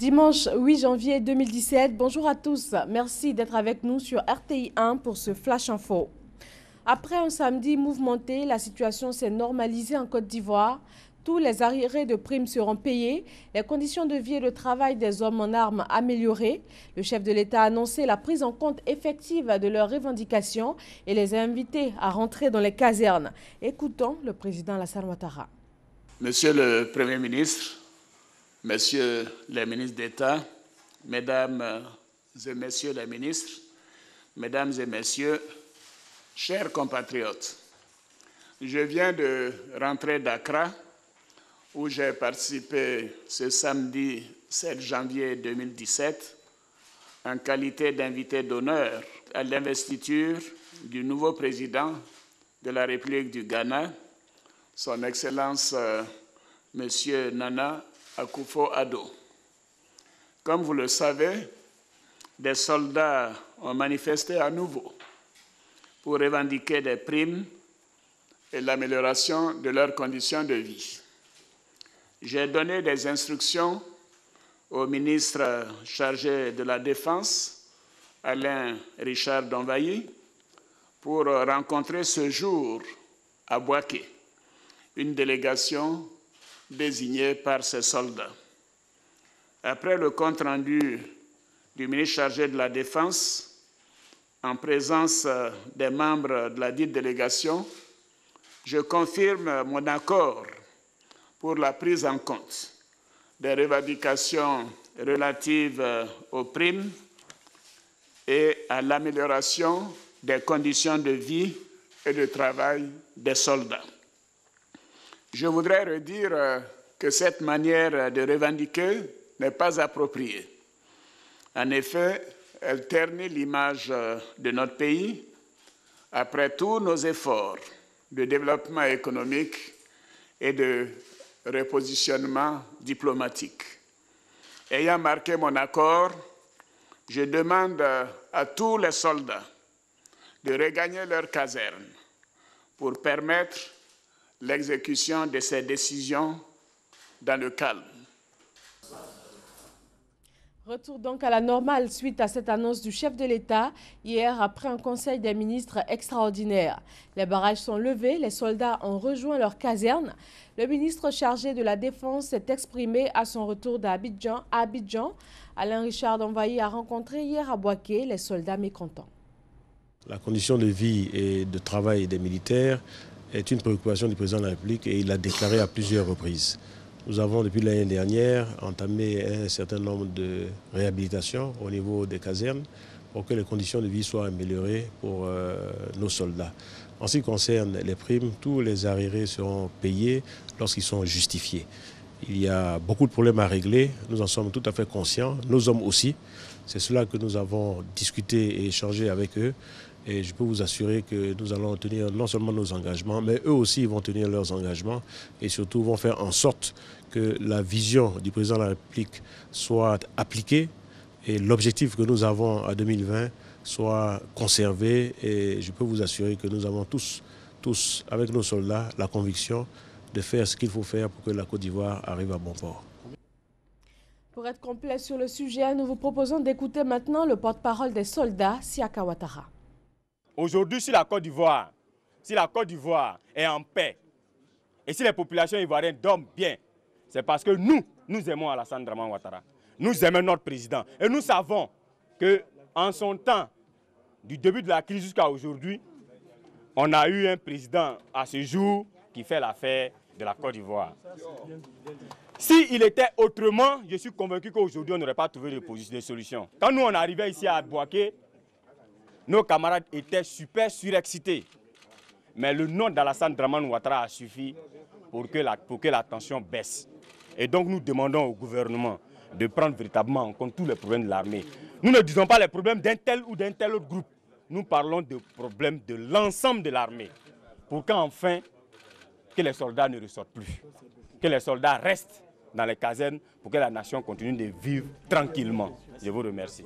Dimanche 8 janvier 2017, bonjour à tous. Merci d'être avec nous sur RTI 1 pour ce Flash Info. Après un samedi mouvementé, la situation s'est normalisée en Côte d'Ivoire. Tous les arriérés de primes seront payés, les conditions de vie et de travail des hommes en armes améliorées. Le chef de l'État a annoncé la prise en compte effective de leurs revendications et les a invités à rentrer dans les casernes. Écoutons le président Alassane Ouattara. Monsieur le Premier ministre, Messieurs les ministres d'État, Mesdames et Messieurs les ministres, Mesdames et Messieurs, chers compatriotes, je viens de rentrer d'Accra où j'ai participé ce samedi 7 janvier 2017 en qualité d'invité d'honneur à l'investiture du nouveau président de la République du Ghana, Son Excellence Monsieur Nana Akufo-Addo. Comme vous le savez, des soldats ont manifesté à nouveau pour revendiquer des primes et l'amélioration de leurs conditions de vie. J'ai donné des instructions au ministre chargé de la Défense, Alain Richard Donvayi, pour rencontrer ce jour à Bouaké une délégation désignée par ces soldats. Après le compte-rendu du ministre chargé de la Défense, en présence des membres de la dite délégation, je confirme mon accord pour la prise en compte des revendications relatives aux primes et à l'amélioration des conditions de vie et de travail des soldats. Je voudrais redire que cette manière de revendiquer n'est pas appropriée. En effet, elle ternit l'image de notre pays après tous nos efforts de développement économique et de repositionnement diplomatique. Ayant marqué mon accord, je demande à tous les soldats de regagner leur caserne pour permettre l'exécution de ces décisions dans le calme. Retour donc à la normale suite à cette annonce du chef de l'État hier après un conseil des ministres extraordinaire. Les barrages sont levés, les soldats ont rejoint leur caserne. Le ministre chargé de la Défense s'est exprimé à son retour d'Abidjan. Alain Richard Donvayi a rencontré hier à Bouaké les soldats mécontents. La condition de vie et de travail des militaires est une préoccupation du président de la République et il l'a déclaré à plusieurs reprises. Nous avons depuis l'année dernière entamé un certain nombre de réhabilitations au niveau des casernes pour que les conditions de vie soient améliorées pour nos soldats. En ce qui concerne les primes, tous les arriérés seront payés lorsqu'ils sont justifiés. Il y a beaucoup de problèmes à régler, nous en sommes tout à fait conscients, nos hommes aussi. C'est cela que nous avons discuté et échangé avec eux. Et je peux vous assurer que nous allons tenir non seulement nos engagements, mais eux aussi vont tenir leurs engagements et surtout vont faire en sorte que la vision du président de la République soit appliquée et l'objectif que nous avons à 2020 soit conservé. Et je peux vous assurer que nous avons tous, avec nos soldats, la conviction de faire ce qu'il faut faire pour que la Côte d'Ivoire arrive à bon port. Pour être complet sur le sujet, nous vous proposons d'écouter maintenant le porte-parole des soldats, Siaka Ouattara. Aujourd'hui, si la Côte d'Ivoire est en paix et si les populations ivoiriennes dorment bien, c'est parce que nous aimons Alassane Dramane Ouattara. Nous aimons notre président. Et nous savons qu'en son temps, du début de la crise jusqu'à aujourd'hui, on a eu un président à ce jour qui fait l'affaire de la Côte d'Ivoire. S'il était autrement, je suis convaincu qu'aujourd'hui, on n'aurait pas trouvé de solution. Quand nous, on arrivait ici à Bouaké, nos camarades étaient super surexcités. Mais le nom d'Alassane Dramane Ouattara a suffi pour que la tension baisse. Et donc nous demandons au gouvernement de prendre véritablement en compte tous les problèmes de l'armée. Nous ne disons pas les problèmes d'un tel ou d'un tel autre groupe. Nous parlons des problèmes de l'ensemble de l'armée. Pour qu'enfin, que les soldats ne ressortent plus. Que les soldats restent dans les casernes pour que la nation continue de vivre tranquillement. Je vous remercie.